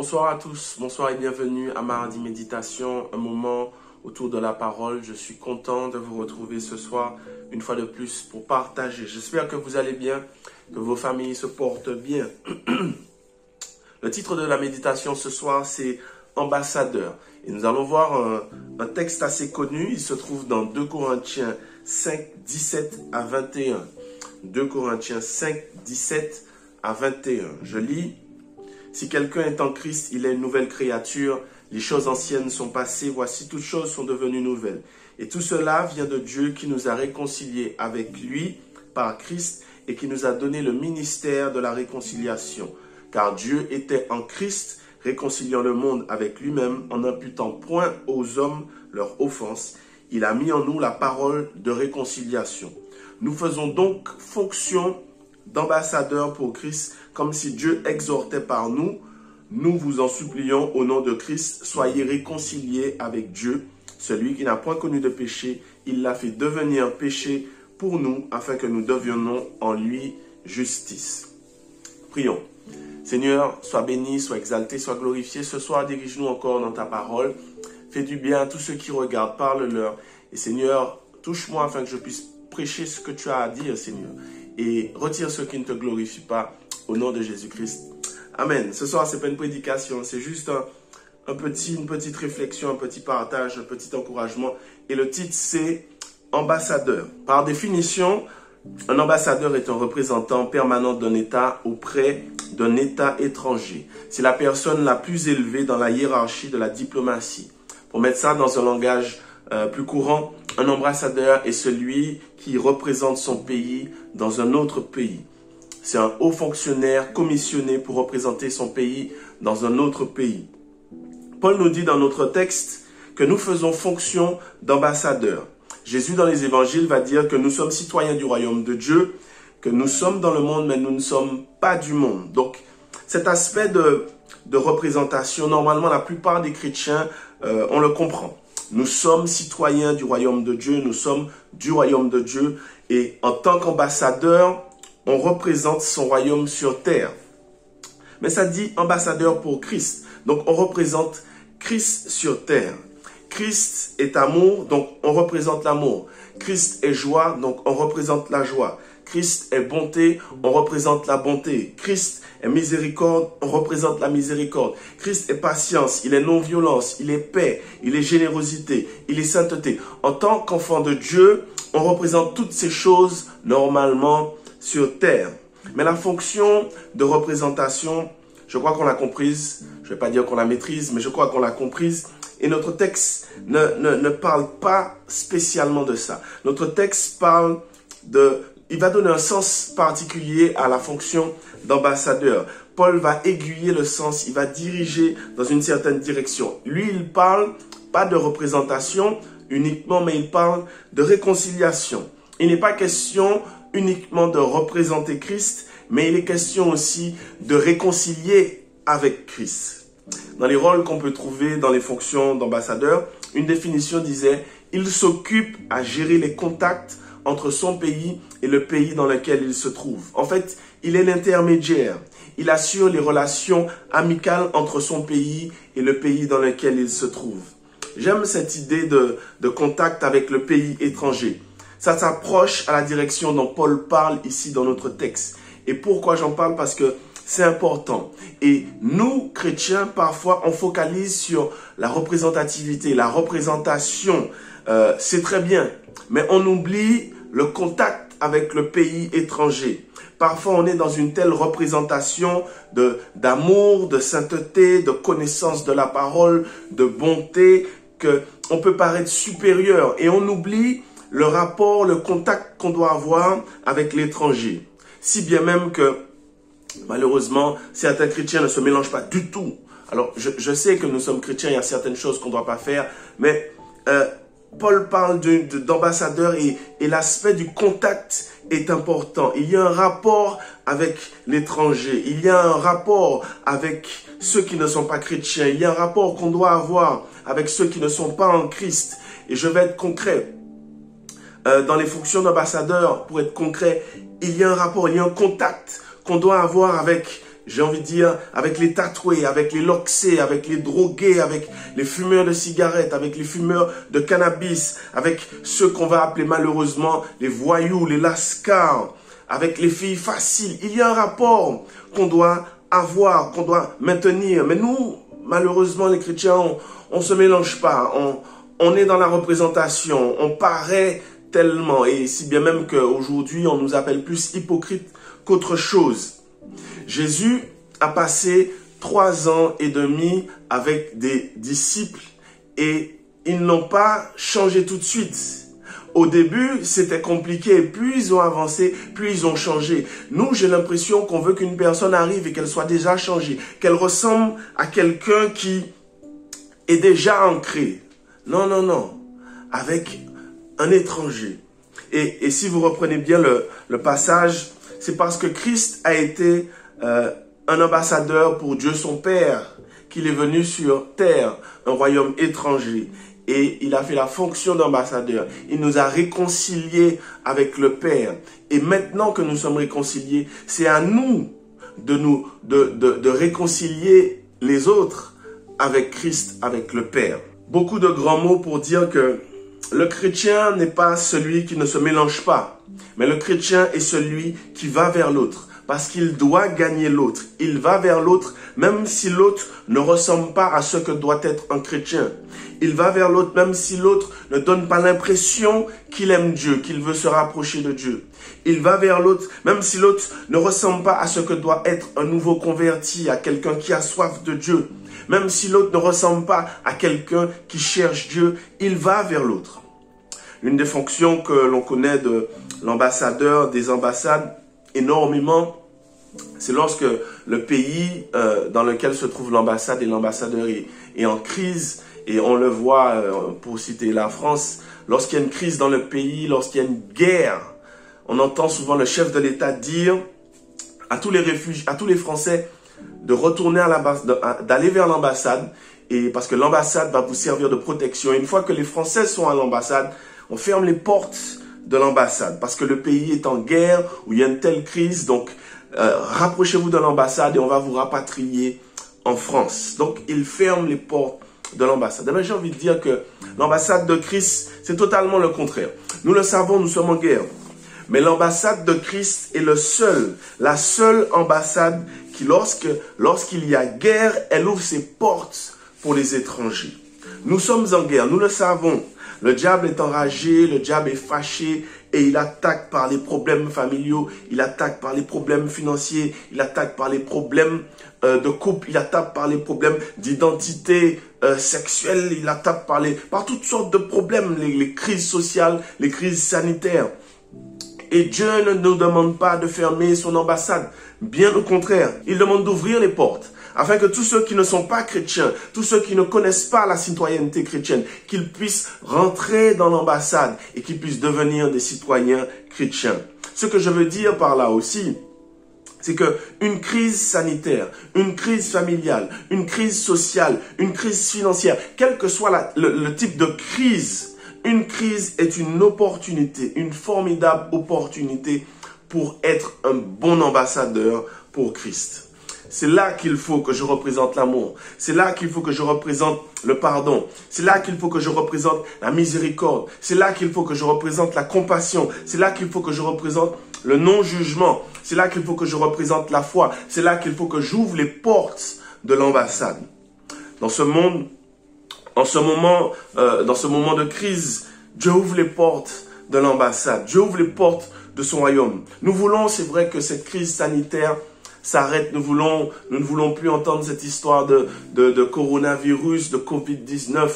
Bonsoir à tous, bonsoir et bienvenue à Mardi Méditation, un moment autour de la parole. Je suis content de vous retrouver ce soir, une fois de plus, pour partager. J'espère que vous allez bien, que vos familles se portent bien. Le titre de la méditation ce soir, c'est « Ambassadeur ». Et nous allons voir un texte assez connu, il se trouve dans 2 Corinthiens 5, 17 à 21. 2 Corinthiens 5, 17 à 21. Je lis. Si quelqu'un est en Christ, il est une nouvelle créature. Les choses anciennes sont passées, voici toutes choses sont devenues nouvelles. Et tout cela vient de Dieu qui nous a réconciliés avec lui par Christ et qui nous a donné le ministère de la réconciliation. Car Dieu était en Christ, réconciliant le monde avec lui-même en n'imputant point aux hommes leur offense. Il a mis en nous la parole de réconciliation. Nous faisons donc fonction d'ambassadeurs pour Christ, comme si Dieu exhortait par nous. Nous vous en supplions au nom de Christ, soyez réconciliés avec Dieu. Celui qui n'a point connu de péché, il l'a fait devenir péché pour nous, afin que nous devenions en lui justice. Prions. Seigneur, sois béni, sois exalté, sois glorifié. Ce soir, dirige-nous encore dans ta parole. Fais du bien à tous ceux qui regardent, parle-leur. Et Seigneur, touche-moi afin que je puisse prêcher ce que tu as à dire, Seigneur. Et retire ceux qui ne te glorifient pas, au nom de Jésus-Christ. Amen. Ce soir, ce n'est pas une prédication, c'est juste une petite réflexion, un petit partage, un petit encouragement. Et le titre, c'est « Ambassadeur ». Par définition, un ambassadeur est un représentant permanent d'un État auprès d'un État étranger. C'est la personne la plus élevée dans la hiérarchie de la diplomatie. Pour mettre ça dans un langage plus courant, un ambassadeur est celui qui représente son pays dans un autre pays. C'est un haut fonctionnaire commissionné pour représenter son pays dans un autre pays. Paul nous dit dans notre texte que nous faisons fonction d'ambassadeur. Jésus dans les évangiles va dire que nous sommes citoyens du royaume de Dieu, que nous sommes dans le monde mais nous ne sommes pas du monde. Donc cet aspect de représentation, normalement la plupart des chrétiens, on le comprend. Nous sommes citoyens du royaume de Dieu, nous sommes du royaume de Dieu et en tant qu'ambassadeur, on représente son royaume sur terre. Mais ça dit ambassadeur pour Christ. Donc on représente Christ sur terre. Christ est amour, donc on représente l'amour. Christ est joie, donc on représente la joie. Christ est bonté, on représente la bonté. Christ est miséricorde, on représente la miséricorde. Christ est patience, il est non-violence, il est paix, il est générosité, il est sainteté. En tant qu'enfant de Dieu, on représente toutes ces choses normalement sur terre. Mais la fonction de représentation, je crois qu'on l'a comprise. Je ne vais pas dire qu'on la maîtrise, mais je crois qu'on l'a comprise. Et notre texte ne parle pas spécialement de ça. Notre texte parle il va donner un sens particulier à la fonction d'ambassadeur. Paul va aiguiller le sens, il va diriger dans une certaine direction. Lui, il parle pas de représentation uniquement, mais il parle de réconciliation. Il n'est pas question uniquement de représenter Christ, mais il est question aussi de réconcilier avec Christ. Dans les rôles qu'on peut trouver dans les fonctions d'ambassadeur, une définition disait « Il s'occupe à gérer les contacts entre son pays et le pays dans lequel il se trouve. » En fait, il est l'intermédiaire. Il assure les relations amicales entre son pays et le pays dans lequel il se trouve. J'aime cette idée de contact avec le pays étranger. Ça s'approche à la direction dont Paul parle ici dans notre texte. Et pourquoi j'en parle? Parce que c'est important. Et nous, chrétiens, parfois, on focalise sur la représentativité, la représentation. C'est très bien. Mais on oublie le contact avec le pays étranger. Parfois, on est dans une telle représentation d'amour, de sainteté, de connaissance de la parole, de bonté, qu'on peut paraître supérieur. Et on oublie le rapport, le contact qu'on doit avoir avec l'étranger. Si bien même que, malheureusement, certains chrétiens ne se mélangent pas du tout. Alors, je sais que nous sommes chrétiens, il y a certaines choses qu'on ne doit pas faire, mais Paul parle d'ambassadeur et l'aspect du contact est important. Il y a un rapport avec l'étranger, il y a un rapport avec ceux qui ne sont pas chrétiens, il y a un rapport qu'on doit avoir avec ceux qui ne sont pas en Christ. Et je vais être concret. Dans les fonctions d'ambassadeur, pour être concret, il y a un rapport, il y a un contact qu'on doit avoir avec j'ai envie de dire, avec les tatoués, avec les loxés, avec les drogués, avec les fumeurs de cigarettes, avec les fumeurs de cannabis, avec ceux qu'on va appeler malheureusement les voyous, les lascars, avec les filles faciles. Il y a un rapport qu'on doit avoir, qu'on doit maintenir. Mais nous, malheureusement, les chrétiens, on ne se mélange pas. On est dans la représentation. On paraît tellement. Et si bien même qu'aujourd'hui, on nous appelle plus hypocrites qu'autre chose. Jésus a passé 3 ans et demi avec des disciples et ils n'ont pas changé tout de suite. Au début, c'était compliqué, puis ils ont avancé, puis ils ont changé. Nous, j'ai l'impression qu'on veut qu'une personne arrive et qu'elle soit déjà changée, qu'elle ressemble à quelqu'un qui est déjà ancré. Non, non, non, avec un étranger. Et si vous reprenez bien le passage, c'est parce que Christ a été un ambassadeur pour Dieu son Père, qu'il est venu sur terre, un royaume étranger. Et il a fait la fonction d'ambassadeur. Il nous a réconciliés avec le Père. Et maintenant que nous sommes réconciliés, c'est à nous de réconcilier les autres avec Christ, avec le Père. Beaucoup de grands mots pour dire que le chrétien n'est pas celui qui ne se mélange pas, mais le chrétien est celui qui va vers l'autre. Parce qu'il doit gagner l'autre. Il va vers l'autre, même si l'autre ne ressemble pas à ce que doit être un chrétien. Il va vers l'autre, même si l'autre ne donne pas l'impression qu'il aime Dieu, qu'il veut se rapprocher de Dieu. Il va vers l'autre, même si l'autre ne ressemble pas à ce que doit être un nouveau converti, à quelqu'un qui a soif de Dieu. Même si l'autre ne ressemble pas à quelqu'un qui cherche Dieu, il va vers l'autre. Une des fonctions que l'on connaît de l'ambassadeur, des ambassades, énormément, c'est lorsque le pays dans lequel se trouve l'ambassade et l'ambassadeur est en crise, et on le voit, pour citer la France, lorsqu'il y a une crise dans le pays, lorsqu'il y a une guerre, on entend souvent le chef de l'État dire à tous les réfugiés, à tous les Français, de retourner à l'ambassade, d'aller vers l'ambassade, et parce que l'ambassade va vous servir de protection. Et une fois que les Français sont à l'ambassade, on ferme les portes de l'ambassade, parce que le pays est en guerre, où il y a une telle crise, donc rapprochez-vous de l'ambassade et on va vous rapatrier en France. Donc, il ferme les portes de l'ambassade. Eh bien, j'ai envie de dire que l'ambassade de Christ, c'est totalement le contraire. Nous le savons, nous sommes en guerre. Mais l'ambassade de Christ est la seule ambassade qui, lorsqu'il y a guerre, elle ouvre ses portes pour les étrangers. Nous sommes en guerre, nous le savons. Le diable est enragé, le diable est fâché et il attaque par les problèmes familiaux, il attaque par les problèmes financiers, il attaque par les problèmes de couple, il attaque par les problèmes d'identité sexuelle, il attaque par toutes sortes de problèmes, les crises sociales, les crises sanitaires. Et Dieu ne nous demande pas de fermer son ambassade, bien au contraire, il demande d'ouvrir les portes. Afin que tous ceux qui ne sont pas chrétiens, tous ceux qui ne connaissent pas la citoyenneté chrétienne, qu'ils puissent rentrer dans l'ambassade et qu'ils puissent devenir des citoyens chrétiens. Ce que je veux dire par là aussi, c'est que une crise sanitaire, une crise familiale, une crise sociale, une crise financière, quel que soit le type de crise, une crise est une opportunité, une formidable opportunité pour être un bon ambassadeur pour Christ. C'est là qu'il faut que je représente l'amour. C'est là qu'il faut que je représente le pardon. C'est là qu'il faut que je représente la miséricorde. C'est là qu'il faut que je représente la compassion. C'est là qu'il faut que je représente le non-jugement. C'est là qu'il faut que je représente la foi. C'est là qu'il faut que j'ouvre les portes de l'ambassade. Dans ce monde, dans ce moment de crise, Dieu ouvre les portes de l'ambassade. Dieu ouvre les portes de son royaume. Nous voulons, c'est vrai que cette crise sanitaire s'arrête. Nous ne voulons plus entendre cette histoire de coronavirus, de Covid-19.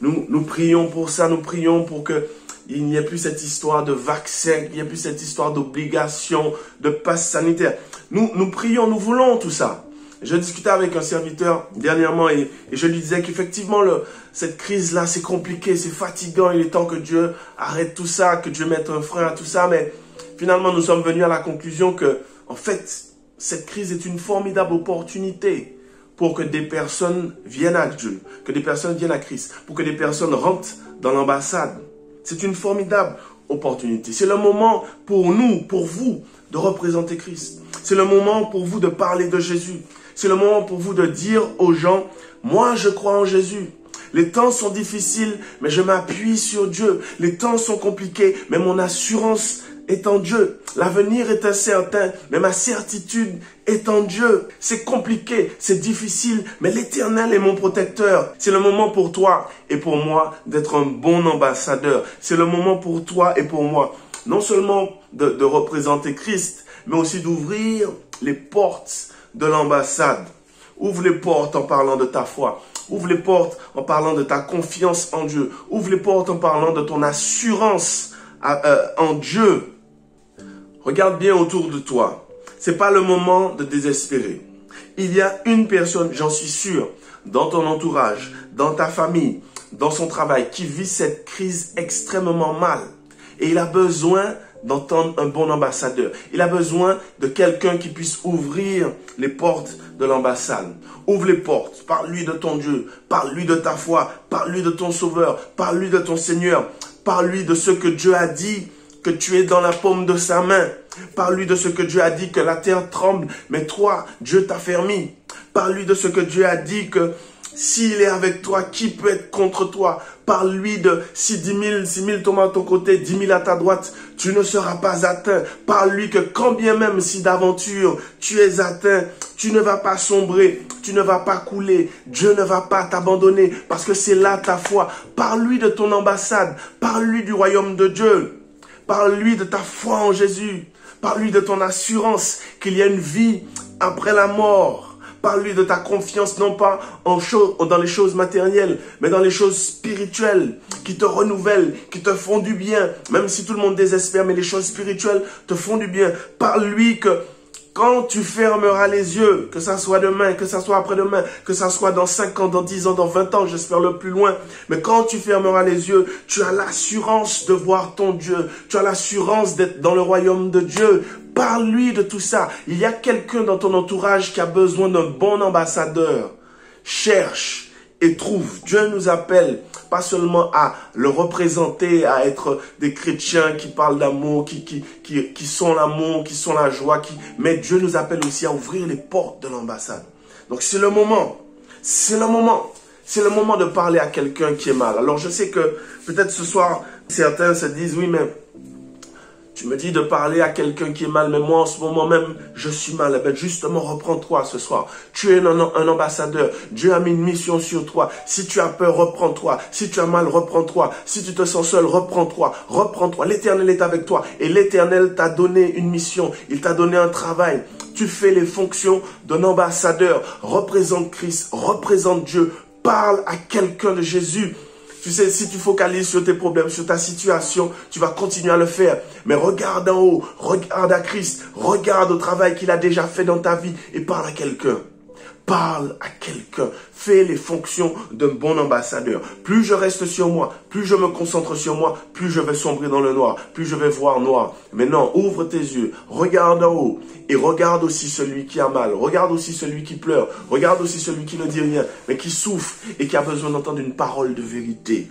Nous prions pour ça, nous prions pour que il n'y ait plus cette histoire de vaccin, il n'y ait plus cette histoire d'obligation, de passe sanitaire. Nous prions, nous voulons tout ça. Je discutais avec un serviteur dernièrement et je lui disais qu'effectivement, cette crise-là, c'est compliqué, c'est fatigant. Il est temps que Dieu arrête tout ça, que Dieu mette un frein à tout ça. Mais finalement, nous sommes venus à la conclusion que, en fait, cette crise est une formidable opportunité pour que des personnes viennent à Dieu, que des personnes viennent à Christ, pour que des personnes rentrent dans l'ambassade. C'est une formidable opportunité. C'est le moment pour nous, pour vous, de représenter Christ. C'est le moment pour vous de parler de Jésus. C'est le moment pour vous de dire aux gens, moi je crois en Jésus. Les temps sont difficiles, mais je m'appuie sur Dieu. Les temps sont compliqués, mais mon assurance est en Dieu. L'avenir est incertain, mais ma certitude est en Dieu. C'est compliqué, c'est difficile, mais l'Éternel est mon protecteur. C'est le moment pour toi et pour moi d'être un bon ambassadeur. C'est le moment pour toi et pour moi, non seulement de représenter Christ, mais aussi d'ouvrir les portes de l'ambassade. Ouvre les portes en parlant de ta foi. Ouvre les portes en parlant de ta confiance en Dieu. Ouvre les portes en parlant de ton assurance en Dieu. Regarde bien autour de toi. C'est pas le moment de désespérer. Il y a une personne, j'en suis sûr, dans ton entourage, dans ta famille, dans son travail, qui vit cette crise extrêmement mal. Et il a besoin d'entendre un bon ambassadeur. Il a besoin de quelqu'un qui puisse ouvrir les portes de l'ambassade. Ouvre les portes. Parle-lui de ton Dieu. Parle-lui de ta foi. Parle-lui de ton Sauveur. Parle-lui de ton Seigneur. Parle-lui de ce que Dieu a dit, que tu es dans la paume de sa main. Parle-lui de ce que Dieu a dit, que la terre tremble, mais toi, Dieu t'a fermi. Parle-lui de ce que Dieu a dit, que s'il est avec toi, qui peut être contre toi? Parle-lui de si 10 000 tombent à ton côté, 10 000 à ta droite, tu ne seras pas atteint. Parle-lui que quand bien même si d'aventure tu es atteint, tu ne vas pas sombrer, tu ne vas pas couler, Dieu ne va pas t'abandonner parce que c'est là ta foi. Parle-lui de ton ambassade, parle-lui du royaume de Dieu, parle-lui de ta foi en Jésus, parle-lui de ton assurance qu'il y a une vie après la mort. Parle-lui de ta confiance, non pas dans les choses matérielles, mais dans les choses spirituelles qui te renouvellent, qui te font du bien. Même si tout le monde désespère, mais les choses spirituelles te font du bien. Parle-lui que quand tu fermeras les yeux, que ça soit demain, que ça soit après-demain, que ça soit dans 5 ans, dans 10 ans, dans 20 ans, j'espère le plus loin. Mais quand tu fermeras les yeux, tu as l'assurance de voir ton Dieu. Tu as l'assurance d'être dans le royaume de Dieu. Parle-lui de tout ça. Il y a quelqu'un dans ton entourage qui a besoin d'un bon ambassadeur. Cherche et trouve. Dieu nous appelle pas seulement à le représenter, à être des chrétiens qui parlent d'amour, qui sont l'amour, qui sont la joie, mais Dieu nous appelle aussi à ouvrir les portes de l'ambassade. Donc c'est le moment. C'est le moment. C'est le moment de parler à quelqu'un qui est mal. Alors je sais que peut-être ce soir, certains se disent, oui, mais tu me dis de parler à quelqu'un qui est mal, mais moi en ce moment même, je suis mal. Eh bien, justement, reprends-toi ce soir. Tu es un ambassadeur. Dieu a mis une mission sur toi. Si tu as peur, reprends-toi. Si tu as mal, reprends-toi. Si tu te sens seul, reprends-toi. Reprends-toi. L'Éternel est avec toi. Et l'Éternel t'a donné une mission. Il t'a donné un travail. Tu fais les fonctions d'un ambassadeur. Représente Christ. Représente Dieu. Parle à quelqu'un de Jésus. Tu sais, si tu focalises sur tes problèmes, sur ta situation, tu vas continuer à le faire. Mais regarde en haut, regarde à Christ, regarde au travail qu'il a déjà fait dans ta vie et parle à quelqu'un. Parle à quelqu'un. Fais les fonctions d'un bon ambassadeur. Plus je reste sur moi, plus je me concentre sur moi, plus je vais sombrer dans le noir, plus je vais voir noir. Maintenant, ouvre tes yeux, regarde en haut et regarde aussi celui qui a mal. Regarde aussi celui qui pleure. Regarde aussi celui qui ne dit rien, mais qui souffre et qui a besoin d'entendre une parole de vérité.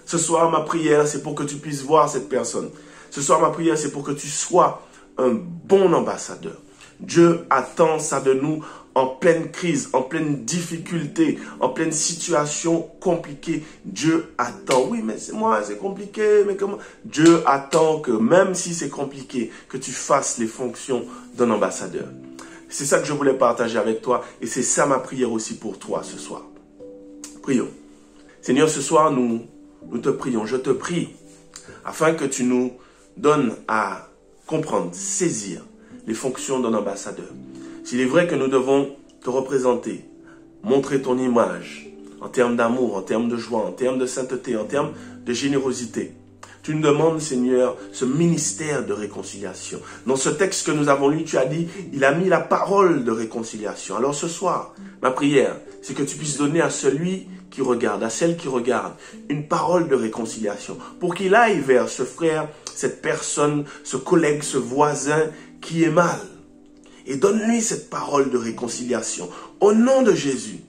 Ce soir, ma prière, c'est pour que tu puisses voir cette personne. Ce soir, ma prière, c'est pour que tu sois un bon ambassadeur. Dieu attend ça de nous en pleine crise, en pleine difficulté, en pleine situation compliquée. Dieu attend. Oui, mais c'est compliqué, mais comment? Dieu attend que même si c'est compliqué, que tu fasses les fonctions d'un ambassadeur. C'est ça que je voulais partager avec toi et c'est ça ma prière aussi pour toi ce soir. Prions. Seigneur, ce soir, nous te prions. Je te prie afin que tu nous donnes à comprendre, saisir les fonctions d'un ambassadeur. S'il est vrai que nous devons te représenter, montrer ton image en termes d'amour, en termes de joie, en termes de sainteté, en termes de générosité, tu nous demandes, Seigneur, ce ministère de réconciliation. Dans ce texte que nous avons lu, tu as dit, il a mis la parole de réconciliation. Alors ce soir, ma prière, c'est que tu puisses donner à celui qui regarde, à celle qui regarde, une parole de réconciliation, pour qu'il aille vers ce frère, cette personne, ce collègue, ce voisin qui est mal. Et donne-lui cette parole de réconciliation. Au nom de Jésus.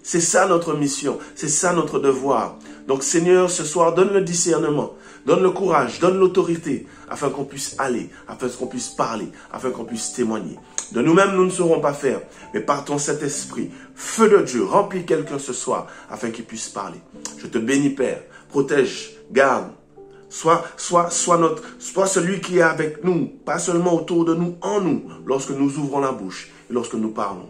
C'est ça notre mission. C'est ça notre devoir. Donc Seigneur, ce soir, donne le discernement. Donne le courage. Donne l'autorité afin qu'on puisse aller, afin qu'on puisse parler, afin qu'on puisse témoigner. De nous-mêmes, nous ne saurons pas faire, mais par ton Saint-Esprit, feu de Dieu, remplis quelqu'un ce soir, afin qu'il puisse parler. Je te bénis, Père, protège, garde, sois celui qui est avec nous, pas seulement autour de nous, en nous, lorsque nous ouvrons la bouche et lorsque nous parlons.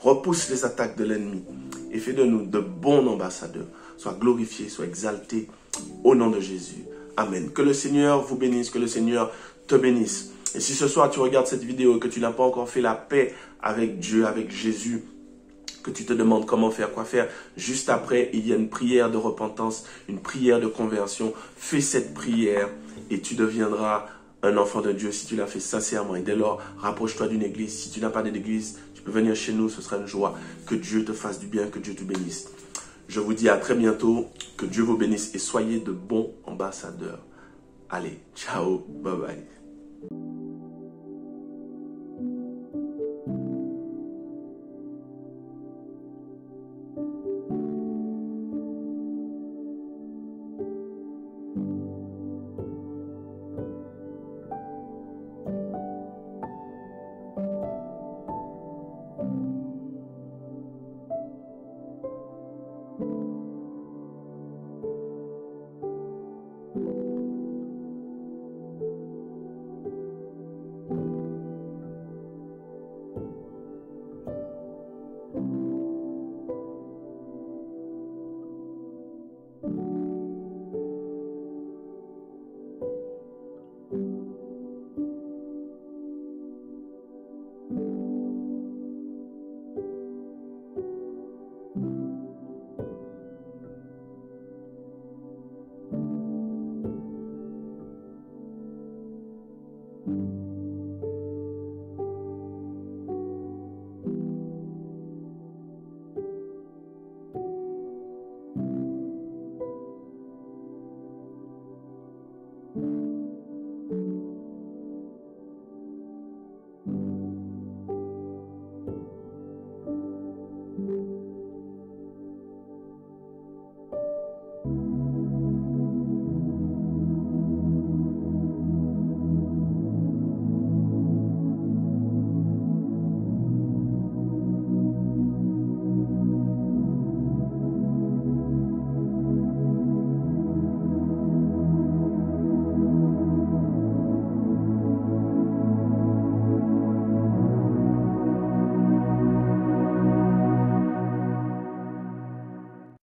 Repousse les attaques de l'ennemi et fais de nous de bons ambassadeurs. Sois glorifié, sois exalté au nom de Jésus. Amen. Que le Seigneur vous bénisse, que le Seigneur te bénisse. Et si ce soir tu regardes cette vidéo et que tu n'as pas encore fait la paix avec Dieu, avec Jésus, que tu te demandes comment faire, quoi faire, juste après, il y a une prière de repentance, une prière de conversion. Fais cette prière et tu deviendras un enfant de Dieu si tu l'as fait sincèrement. Et dès lors, rapproche-toi d'une église. Si tu n'as pas d'église, tu peux venir chez nous, ce sera une joie. Que Dieu te fasse du bien, que Dieu te bénisse. Je vous dis à très bientôt, que Dieu vous bénisse et soyez de bons ambassadeurs. Allez, ciao, bye bye.